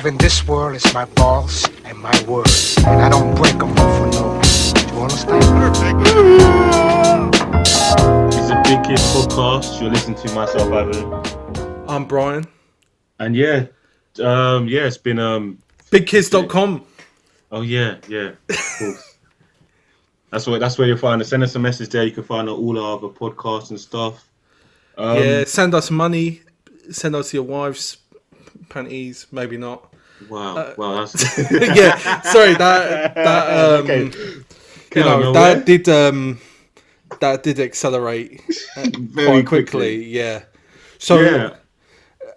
in this world is my balls and my word. And I don't break them for no. Do you understand? It's a Big KIZ podcast. You're listening to myself, Ivan. I'm Brian. And it's been it's been BigKiz.com. oh yeah, of course. That's where you'll find it. Send us a message there. You can find out all our other podcasts and stuff. Yeah, send us money. Send us your wife's panties. Maybe not. Wow, that's Yeah, sorry. That okay. you know, Nowhere. that did accelerate Very quite quickly. Yeah. So Yeah.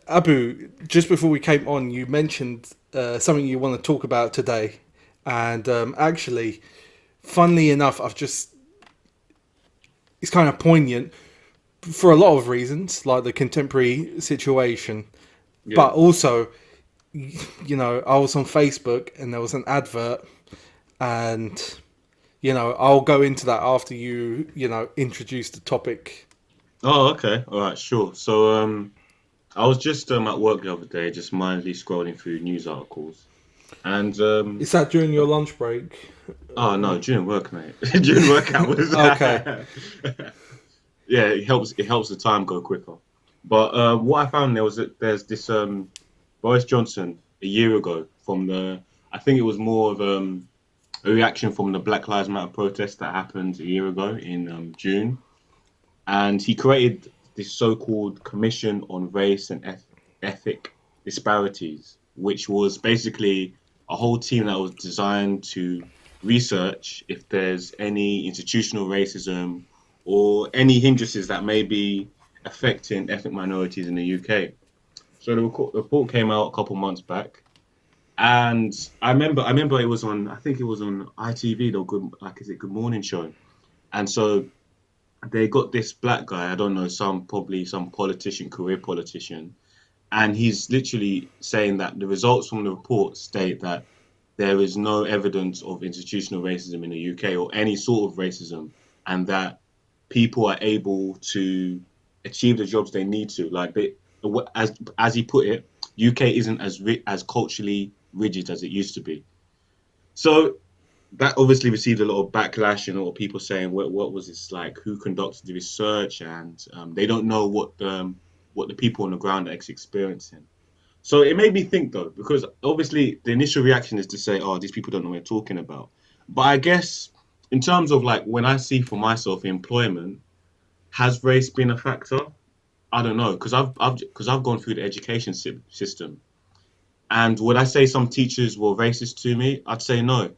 Abu, just before we came on, you mentioned something you want to talk about today, and actually, funnily enough, it's kind of poignant for a lot of reasons, like the contemporary situation, Yeah. but also, you know, I was on Facebook and there was an advert, and you know, I'll go into that after you introduce the topic. Oh, okay. All right, sure. So I was just at work the other day, just mindlessly scrolling through news articles, and Is that during your lunch break? oh no, during work, mate. During work hours. Okay. Yeah, it helps the time go quicker. But what I found there was that there's this Boris Johnson a year ago from the I think it was more of a reaction from the Black Lives Matter protest that happened a year ago in June, and he created this so-called Commission on Race and Ethnic Disparities, which was basically a whole team that was designed to research if there's any institutional racism or any hindrances that may be affecting ethnic minorities in the UK. So the report came out a couple months back, and I remember it was on I think it was on ITV, the good like is it Good Morning Show, and so they got this black guy, I don't know, probably some politician, career politician, and he's literally saying that the results from the report state that there is no evidence of institutional racism in the UK or any sort of racism, and that people are able to achieve the jobs they need to. Like as he put it, UK isn't as culturally rigid as it used to be. So that obviously received a lot of backlash and a lot of people saying, what was this like? Who conducted the research? And they don't know what the people on the ground are actually experiencing. So it made me think though, because obviously the initial reaction is to say, oh, these people don't know what they're talking about. But I guess in terms of like when I see for myself employment, has race been a factor? I don't know, because I've gone through the education system, and would I say some teachers were racist to me? I'd say no.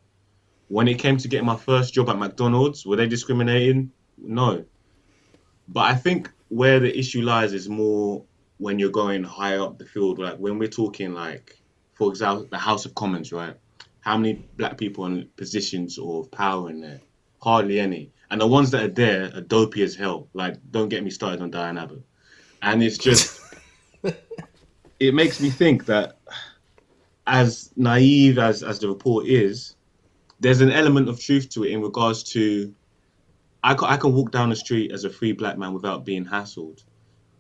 When it came to getting my first job at McDonald's, were they discriminating? No. But I think where the issue lies is more when you're going higher up the field. Like when we're talking, like, for example, the House of Commons, right? How many black people in positions of power in there? Hardly any. And the ones that are there are dopey as hell. Like, don't get me started on Diane Abbott. And it's just, it makes me think that as naive as the report is, there's an element of truth to it in regards to I can walk down the street as a free black man without being hassled.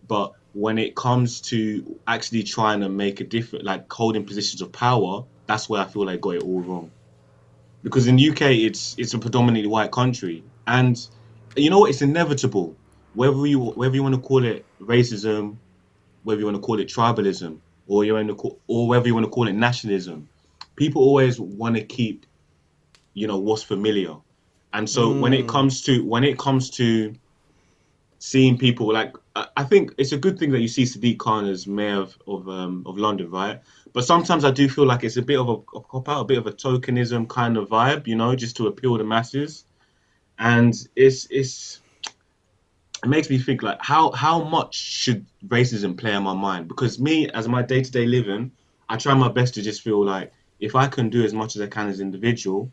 But when it comes to actually trying to make a difference, like holding positions of power, that's where I feel they got it all wrong. Because in the UK, it's a predominantly white country, and you know what? It's inevitable. Whether you want to call it racism, whether you want to call it tribalism, or whether you want to call it nationalism, people always want to keep what's familiar. And so when it comes to seeing people like I think it's a good thing that you see Sadiq Khan as mayor of London, right? But sometimes I do feel like it's a bit of a cop out, a bit of a tokenism kind of vibe, just to appeal the masses. And it makes me think like how much should racism play on my mind? Because me, as my day to day living, I try my best to just feel like if I can do as much as I can as an individual,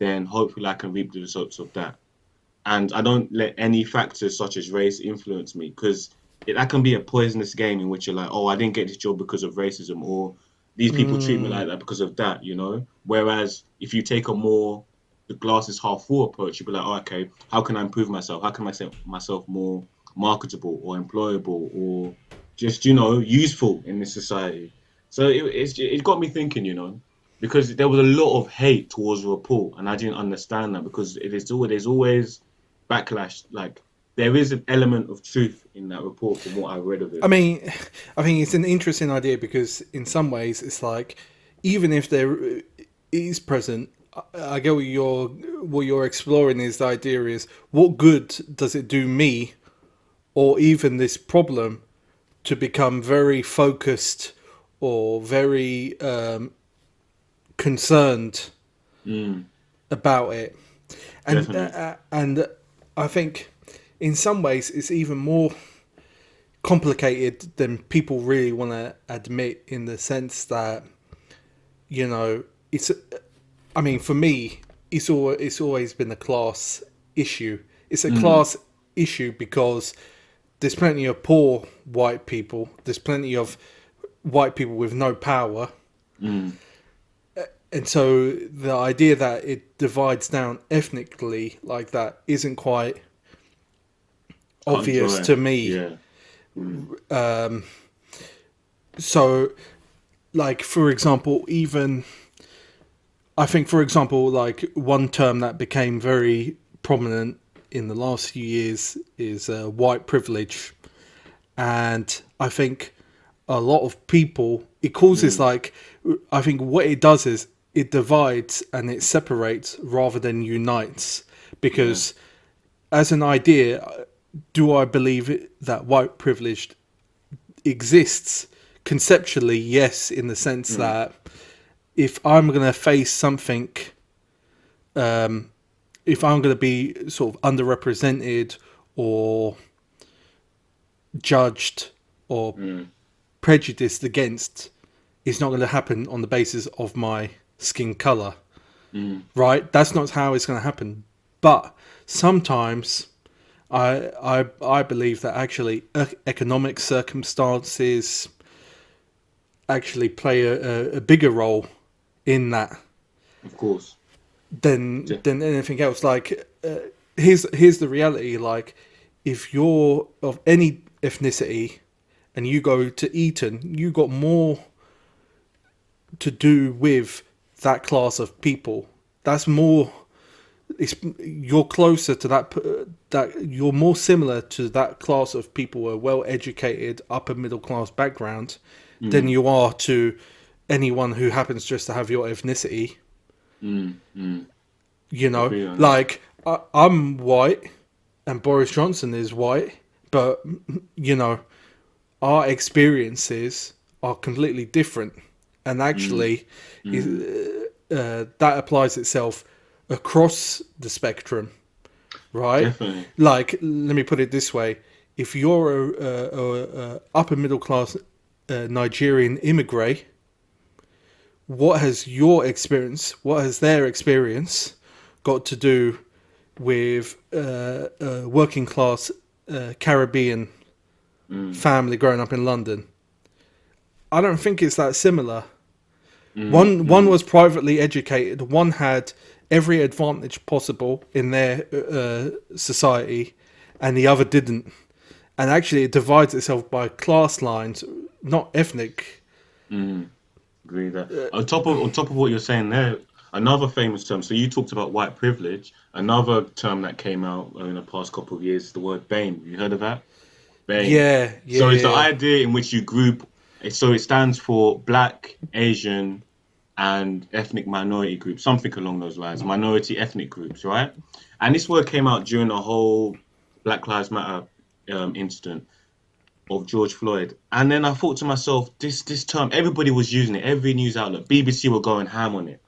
then hopefully I can reap the results of that. And I don't let any factors such as race influence me because that can be a poisonous game in which you're like, oh, I didn't get this job because of racism, or these people treat me like that because of that. Whereas if you take a more the glass is half full approach, you'll be like, oh, okay, how can I improve myself? How can I make myself more marketable or employable or just, useful in this society? So it got me thinking, because there was a lot of hate towards the report, and I didn't understand that because there's always backlash. Like there is an element of truth in that report from what I read of I it. mean, I think it's an interesting idea because in some ways it's like even if there is present, I get what you're exploring is the idea is what good does it do me or even this problem to become very focused or very concerned Mm, about it, definitely. and I think in some ways it's even more complicated than people really want to admit in the sense that it's. I mean, for me, it's always been a class issue. It's a Mm, class issue because there's plenty of poor white people. There's plenty of white people with no power. mm, And so the idea that it divides down ethnically like that isn't quite cut and obvious dry. to me. Yeah. Mm, So, like, for example, even I think, for example, like one term that became very prominent in the last few years is white privilege. And I think a lot of people, it causes mm, like, I think what it does is it divides and it separates rather than unites. yeah. Because as an idea, do I believe that white privilege exists? Conceptually, yes, in the sense Mm, that if I'm going to face something, if I'm going to be sort of underrepresented or judged or mm, prejudiced against, it's not going to happen on the basis of my skin color, mm, right? That's not how it's going to happen. But sometimes I believe that actually economic circumstances actually play a bigger role in that of course. than anything else. Like here's the reality. Like if you're of any ethnicity and you go to Eton, you got more to do with that class of people. That's more. You're closer to that you're more similar to that class of people who are well educated, upper middle class background, than Mm, you are to anyone who happens just to have your ethnicity. mm. Agree on that. Like I'm white and Boris Johnson is white, but you know, our experiences are completely different, and Mm, actually, mm, that applies itself across the spectrum, right? definitely. Like, let me put it this way: if you're a upper middle class Nigerian immigrant, what has your experience, what has their experience got to do with working class Caribbean Mm, family growing up in London? I don't think it's that similar. mm, One mm. was privately educated. One had every advantage possible in their society, and the other didn't. And actually, it divides itself by class lines, not ethnic. Mm, agree that. On top of what you're saying there, another famous term. So you talked about white privilege. Another term that came out in the past couple of years is the word BAME. You heard of that? BAME. Yeah, yeah, So it's the yeah. idea in which you group. So it stands for Black, Asian, and ethnic minority groups, something along those lines. Minority ethnic groups, right? And this word came out during the whole Black Lives Matter incident of George Floyd. And then I thought to myself, this term, everybody was using it. Every news outlet, BBC were going ham on it.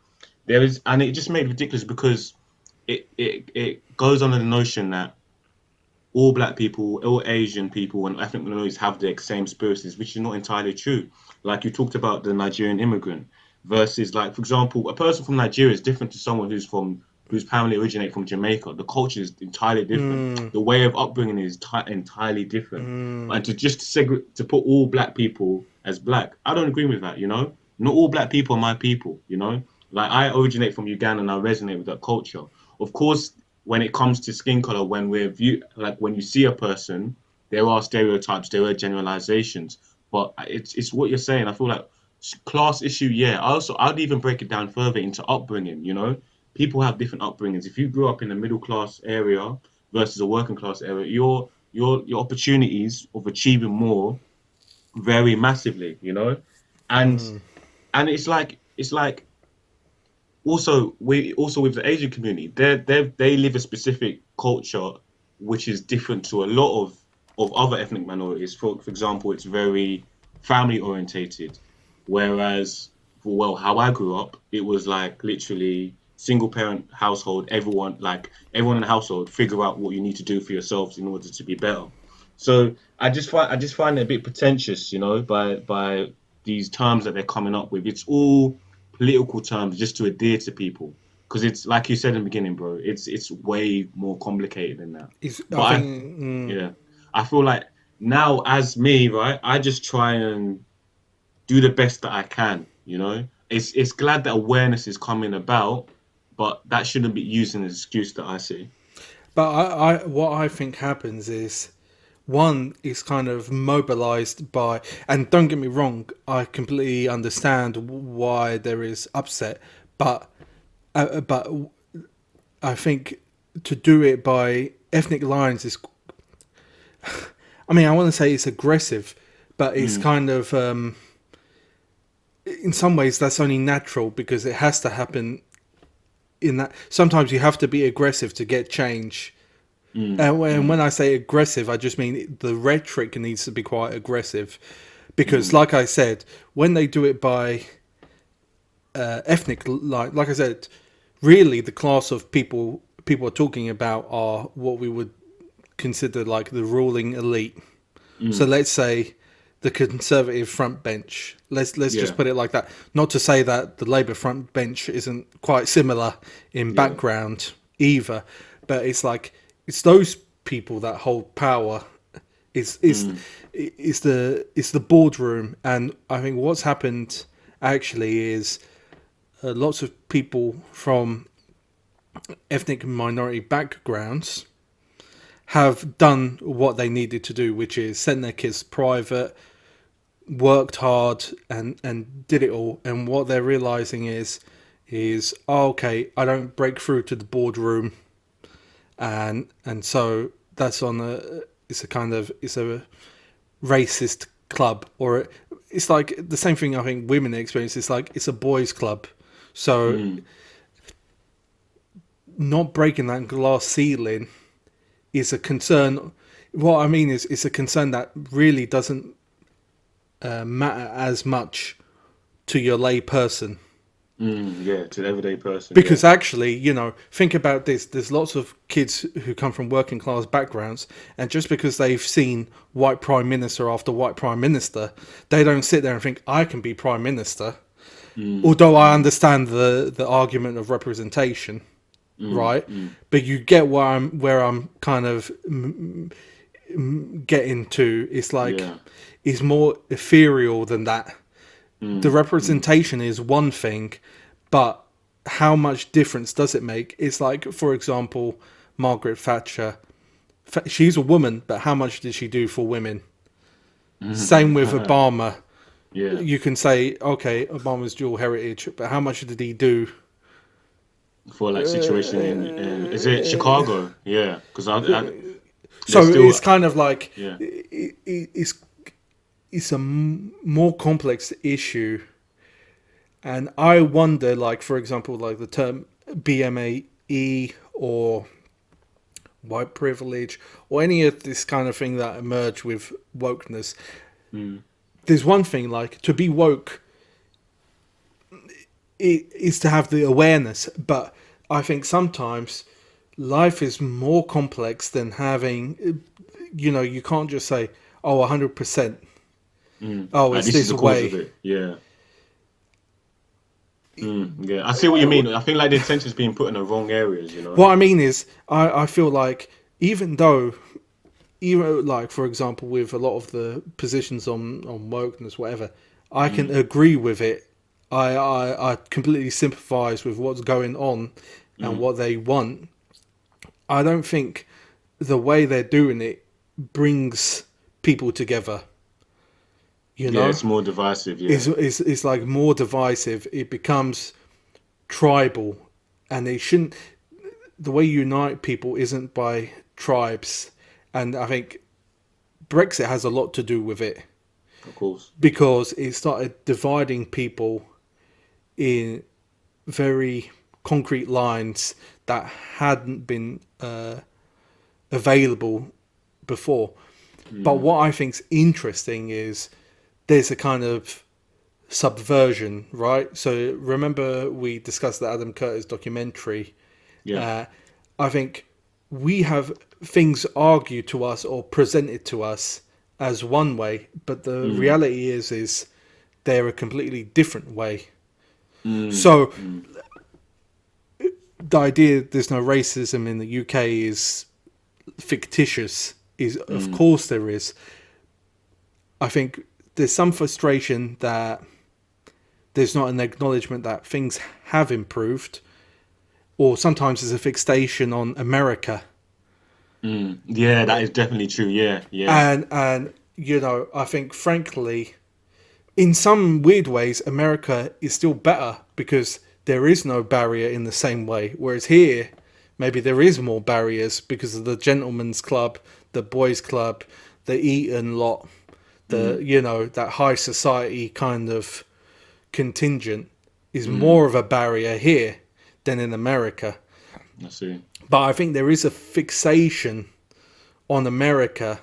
And it just made it ridiculous because it goes under the notion that all black people, all Asian people, and ethnic minorities have the same experiences, which is not entirely true. Like you talked about the Nigerian immigrant versus, like, for example, a person from Nigeria is different to someone whose family originate from Jamaica. The culture is entirely different. Mm, The way of upbringing is entirely different. mm, And to put all black people as black, I don't agree with that. Not all black people are my people. Like I originate from Uganda and I resonate with that culture. Of course, when it comes to skin color, when you see a person, there are stereotypes, there are generalizations, but it's what you're saying. I feel like class issue, yeah. I'd even break it down further into upbringing. You know, people have different upbringings. If you grew up in a middle class area versus a working class area, your opportunities of achieving more vary massively. You know, and it's like also with the Asian community, they live a specific culture which is different to a lot of other ethnic minorities. For example, it's very family orientated, whereas well, how I grew up, it was like literally single parent household. Everyone in the household figure out what you need to do for yourselves in order to be better. So I just find it a bit pretentious, by these terms that they're coming up with. It's all political terms just to adhere to people. Because it's like you said in the beginning, bro. It's way more complicated than that. But I think yeah, I feel like now as me, right, I just try and do the best that I can. It's glad that awareness is coming about, but that shouldn't be used as an excuse that I see. but I what I think happens is one is kind of mobilized by, and don't get me wrong, I completely understand why there is upset, but but I think to do it by ethnic lines is, I mean, I want to say it's aggressive, but it's kind of in some ways that's only natural because it has to happen in that. Sometimes you have to be aggressive to get change. And when I say aggressive, I just mean the rhetoric needs to be quite aggressive, because, like I said, when they do it by ethnic, like I said, really the class of people are talking about are what we would consider like the ruling elite. So let's say the Conservative front bench. Let's Yeah, just put it like that. Not to say that the Labour front bench isn't quite similar in yeah, background either, but it's those people that hold power. It's the boardroom, and I think what's happened actually is lots of people from ethnic minority backgrounds have done what they needed to do, which is send their kids private, worked hard, and did it all. And what they're realizing is oh, okay, I don't break through to the boardroom, and so that's on it's a racist club, or it's like the same thing I think women experience. It's like it's a boys' club, so not breaking that glass ceiling is a concern. What I mean is, it's a concern that really doesn't matter as much to your lay person. yeah. To the everyday person, yeah. Because actually, think about this. There's lots of kids who come from working class backgrounds, and just because they've seen white prime minister after white prime minister, they don't sit there and think, I can be prime minister. Although I understand the argument of representation, right? But you get where I'm kind of getting to. It's like Yeah, it's more ethereal than that. The representation is one thing, but how much difference does it make? It's like, for example, Margaret Thatcher. She's a woman, but how much did she do for women? Same with Obama. yeah. You can say, okay, Obama's dual heritage, but how much did he do? For like situation in is it Chicago? Yeah, because there's So still it's kind of like yeah. it's a more complex issue, and I wonder, like, for example, like the term BMAE or white privilege or any of this kind of thing that emerged with wokeness. There's one thing, like, to be woke is to have the awareness, but I think sometimes life is more complex than having, you can't just say, oh, 100%. Oh, Like it's this is this the cause of way. it. Yeah. Yeah, I see what you mean. I think like the attention's being put in the wrong areas, you know? What I mean is, I feel like even like, for example, with a lot of the positions on wokeness, whatever, I can agree with it. I completely sympathise with what's going on and what they want. I don't think the way they're doing it brings people together. You Yeah, know, it's more divisive. Yeah, is like more divisive. It becomes tribal, and they shouldn't. The way you unite people isn't by tribes, and I think Brexit has a lot to do with it of course. because it started dividing people in very concrete lines that hadn't been available before. But what I think's interesting is there's a kind of subversion, right? So remember we discussed the Adam Curtis documentary. Yeah, I think we have things argued to us or presented to us as one way, but the reality is they're a completely different way. So the idea there's no racism in the UK is fictitious. Is of course there is. I think there's some frustration that there's not an acknowledgement that things have improved, or sometimes there's a fixation on America. yeah, that is definitely true. Yeah, yeah, And you know, I think frankly, in some weird ways, America is still better because there is no barrier in the same way. Whereas here, maybe there is more barriers because of the gentleman's club, the boys' club, the Eton lot, the you know that high society kind of contingent is more of a barrier here than in America. I see. But I think there is a fixation on America,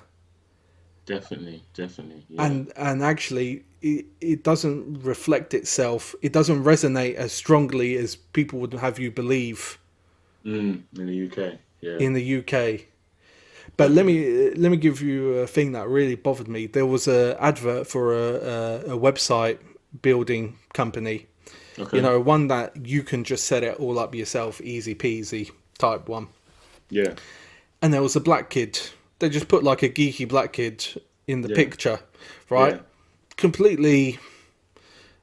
Definitely, definitely. Yeah. and actually it doesn't reflect itself. It doesn't resonate as strongly as people would have you believe In the UK. Yeah. in the UK. But let me give you a thing that really bothered me. There was a advert for a website building company. Okay. You know, one that you can just set it all up yourself, easy peasy type one. Yeah. And there was a black kid. They just put like a geeky black kid in the Yeah. picture, right? Yeah. Completely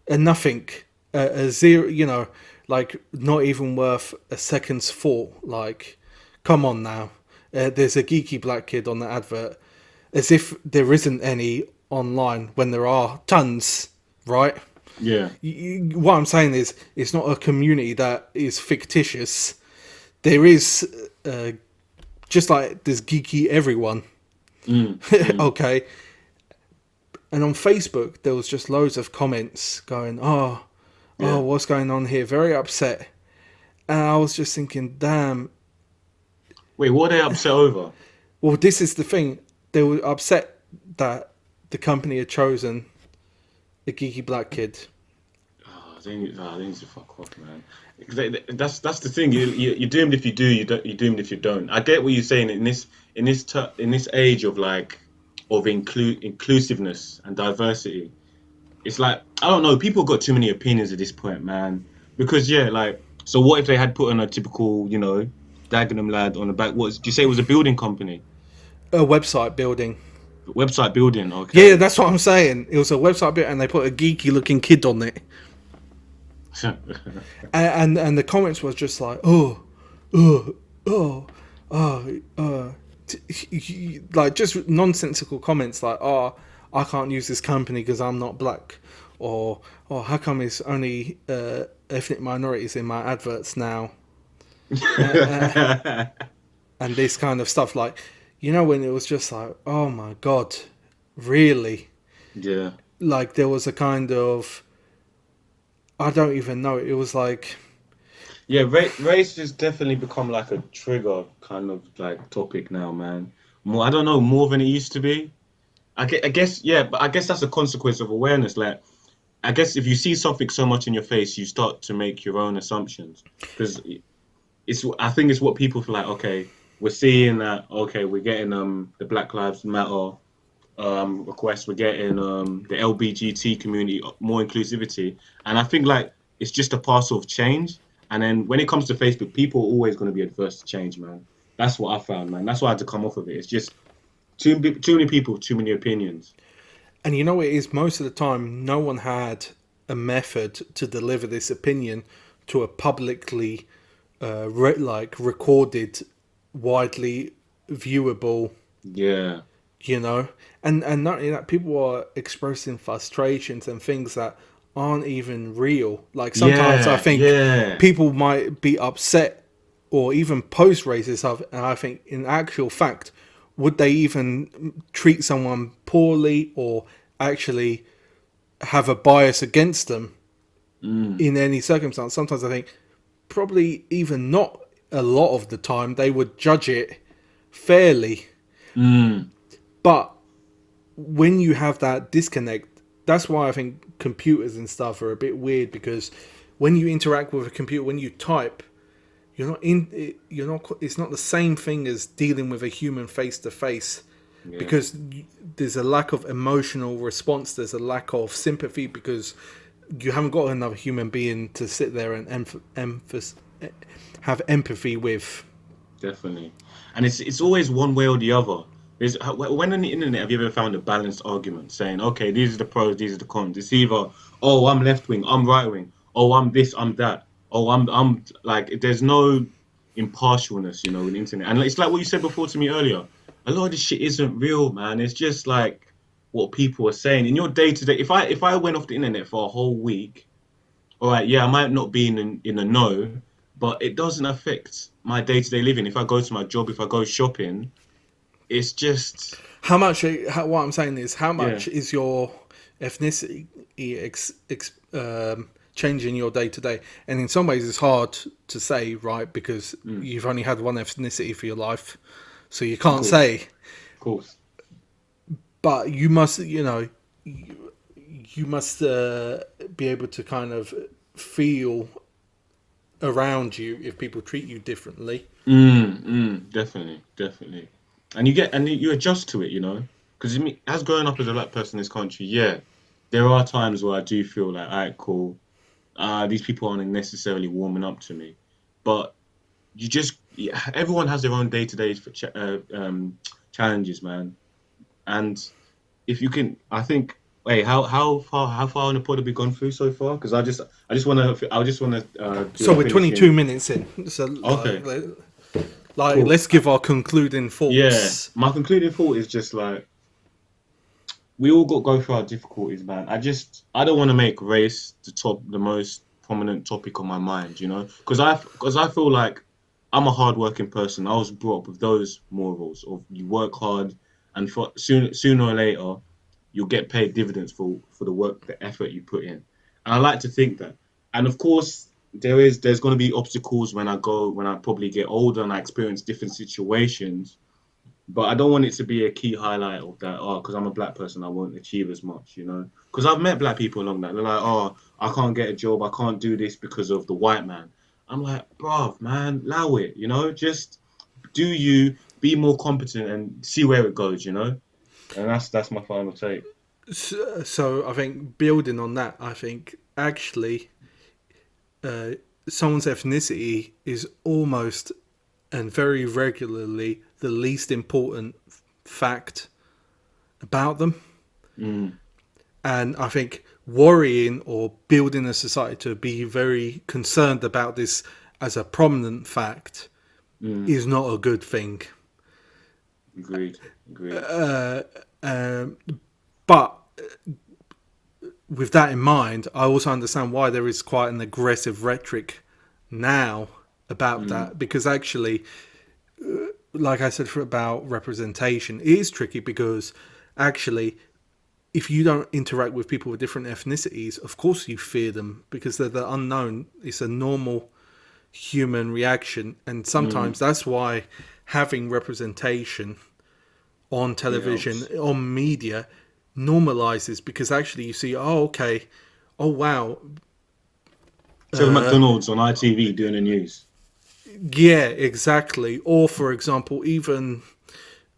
a nothing, a zero, you know, like not even worth a second's thought. Like, come on now. There's a geeky black kid on the advert, as if there isn't any online when there are tons, right? Yeah. What I'm saying is, it's not a community that is fictitious. There is, just like there's geeky everyone. Okay. And on Facebook, there was just loads of comments going, oh, what's going on here? Very upset. And I was just thinking, damn. Wait, what are they upset over? Well, this is the thing. They were upset that the company had chosen a geeky black kid. They need to fuck off, man. 'Cause that's the thing. You're doomed if you do. You're doomed if you don't. I get what you're saying in this age of like of inclusiveness and diversity. It's like I don't know. People got too many opinions at this point, man. Because yeah, like so what if they had put on a typical, you know, Dagenham lad on the back? What did you say it was a building company? A website building. Website building. Okay. Yeah, that's what I'm saying. It was a website building, and they put a geeky looking kid on it. And the comments was just like, like just nonsensical comments like, oh, I can't use this company because I'm not black, or how come it's only ethnic minorities in my adverts now, and this kind of stuff. Like, you know, when it was just like, oh my god, really? Yeah. Like there was a kind of, I don't even know. It was like, Yeah, race has definitely become like a trigger kind of like topic now, man. More, I don't know, more than it used to be. I guess, yeah, but I guess that's a consequence of awareness. Like, I guess if you see something so much in your face, you start to make your own assumptions. Because I think it's what people feel like. Okay, we're seeing that. Okay, we're getting the Black Lives Matter requests. We're getting the LBGT community more inclusivity, and I think like it's just a parcel of change. And then when it comes to Facebook, people are always going to be adverse to change, man. That's what I found, man. That's why I had to come off of it. It's just too many people, too many opinions. and you know what it is, most of the time, no one had a method to deliver this opinion to a publicly, recorded, widely viewable Yeah. you know, and not only that, people are expressing frustrations and things that aren't even real. Like sometimes I Yeah, think yeah. people might be upset or even post racist stuff, and I think in actual fact, would they even treat someone poorly or actually have a bias against them Mm, in any circumstance? Sometimes I think probably even not a lot of the time they would judge it fairly, mm, but when you have that disconnect, that's why I think computers and stuff are a bit weird, because when you interact with a computer, when you type, you're not, it's not the same thing as dealing with a human face to face, yeah. because there's a lack of emotional response, there's a lack of sympathy, because you haven't got another human being to sit there and have empathy with. Definitely, and it's always one way or the other. When on the internet have you ever found a balanced argument saying, okay, these are the pros, these are the cons? It's either, oh, I'm left wing, I'm right wing, oh, I'm this, I'm that, oh, I'm like, there's no impartialness, you know, with the internet. And it's like what you said before to me earlier. A lot of this shit isn't real, man. It's just like what people are saying in your day to day. If I went off the internet for a whole week, all right, yeah, I might not be in a know, but it doesn't affect my day to day living. If I go to my job, if I go shopping, it's just What I'm saying is, how yeah, much is your ethnicity changing your day to day? And in some ways, it's hard to say, right? Because you've only had one ethnicity for your life, so you of can't course, say. of course, But you must, you must be able to kind of feel around you if people treat you differently. definitely, definitely. And you adjust to it, you know, because as growing up as a black person in this country, yeah, there are times where I do feel like, all right, cool, these people aren't necessarily warming up to me, but yeah, everyone has their own day to day challenges, man. And if you can, I think. Wait, how far on the pod have we gone through so far? Because I just wanna do So a we're 22 finishing. minutes in. So Okay, cool. let's give our concluding Yeah, thoughts. my concluding thought is just like we all got to go through our difficulties, man. I don't want to make race the most prominent topic on my mind, you know, because I feel like I'm a hardworking person. I was brought up with those morals of you work hard, and for sooner or later you'll get paid dividends for the work, the effort you put in. And I like to think that. And of course, there's going to be obstacles when I probably get older and I experience different situations, but I don't want it to be a key highlight of that. Oh, because I'm a black person, I won't achieve as much, you know. Because I've met black people along that. They're like, oh, I can't get a job, I can't do this because of the white man. I'm like, bruv, man, allow it, you know. Just do you be more competent and see where it goes, you know. And that's my final take. So I think building on that, I think actually uh, someone's ethnicity is almost and very regularly the least important fact about them. Mm, And I think worrying or building a society to be very concerned about this as a prominent fact mm, is not a good thing. agreed, agreed. Um, but with that in mind, I also understand why there is quite an aggressive rhetoric now about Mm, that, because actually, like I said about representation, it is tricky because actually, if you don't interact with people with different ethnicities, of course you fear them because they're the unknown. It's a normal human reaction, and sometimes mm, that's why having representation on it television, helps. on media, normalizes, because actually you see, oh, okay, oh, wow, So McDonald's on ITV doing the news. yeah, exactly. Or, for example, even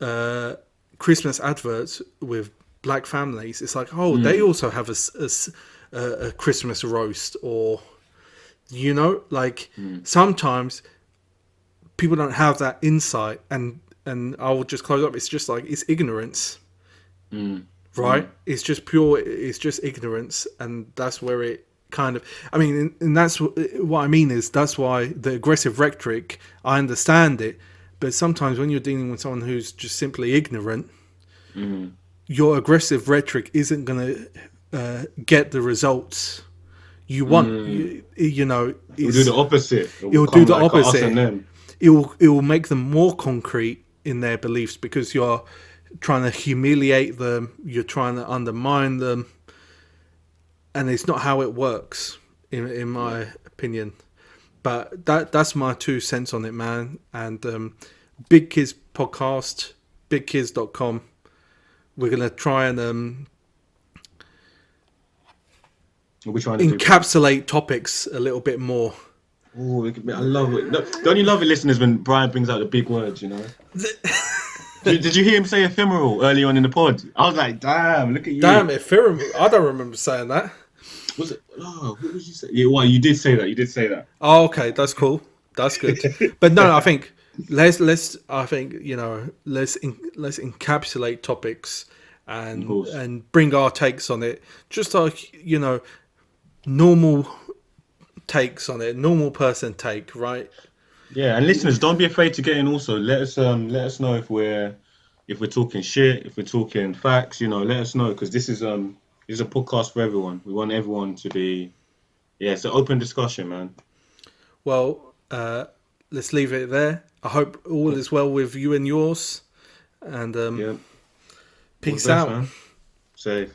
uh, Christmas adverts with black families, it's like, oh, they Mm, also have a Christmas roast, or, like mm, sometimes people don't have that insight, and I will just close up. It's just like it's ignorance, mm, right? mm. It's just ignorance, and that's where it kind of. I mean, and that's what I mean is that's why the aggressive rhetoric. I understand it, but sometimes when you're dealing with someone who's just simply ignorant, your aggressive rhetoric isn't going to get the results you want. You know, We'll do the opposite. it We'll will do come the like us opposite. and them. It will make them more concrete in their beliefs because you're trying to humiliate them, you're trying to undermine them, and it's not how it works, in my opinion. But that's my 2 cents on it, man. And Big Kiz podcast, bigkiz.com. We're gonna try and We'll be trying to encapsulate topics a little bit more. Oh, I love it. No, don't you love it, listeners, when Brian brings out the big words, you know? Did you hear him say ephemeral early on in the pod? I was like, damn, look at you. Damn, ephemeral. I don't remember saying that. Was it? Oh, what did you say? Yeah, well, you did say that. You did say that. Oh, okay, that's cool. That's good. But no, I think let's encapsulate topics and bring our takes on it, just like, you know, normal takes on it, normal person take, right? Yeah, and listeners, don't be afraid to get in. Also, let us know if we're talking shit, if we're talking facts. You know, let us know, because this is a podcast for everyone. We want everyone to be, it's an open discussion, man. Well, let's leave it there. I hope all is well with you and yours, and peace out. Man. Safe.